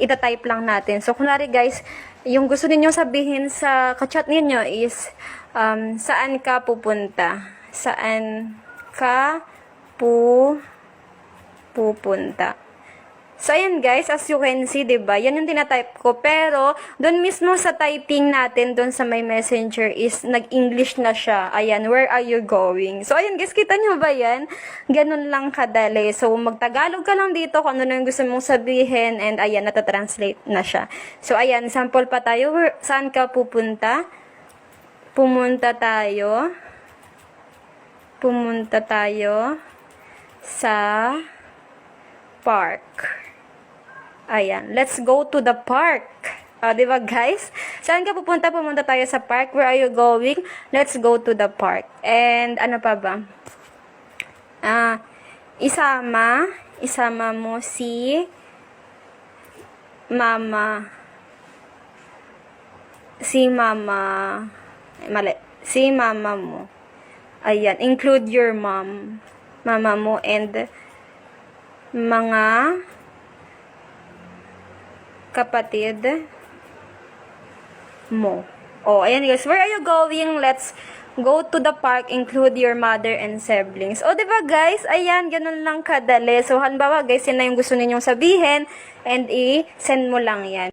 itatype lang natin. So, kunwari guys, yung gusto ninyong sabihin sa kachat ninyo is, saan ka pupunta? Saan ka pupunta? So, ayan guys, as you can see, diba? Yan yung tinatype ko. Pero, doon mismo sa typing natin, doon sa may messenger is, nag-English na siya. Ayan, where are you going? So, ayan guys, kita nyo ba yan? Ganun lang kadali. So, magtagalog ka lang dito kung ano na yung gusto mong sabihin. And, ayan, natatranslate na siya. So, ayan, sample pa tayo. Saan ka pupunta? Pumunta tayo sa park. Ayan, let's go to the park. Diba guys? Saan ka pupunta? Pumunta tayo sa park. Where are you going? Let's go to the park. And ano pa ba? Isama mo si mama. Si mama mo. Ayan, include your mama mo and mga kapatid mo. Oh, ayan guys, where are you going? Let's go to the park, include your mother and siblings. O, diba guys? Ayan, ganun lang kadali. So, halimbawa guys, yun na yung gusto ninyong sabihin and i-send mo lang yan.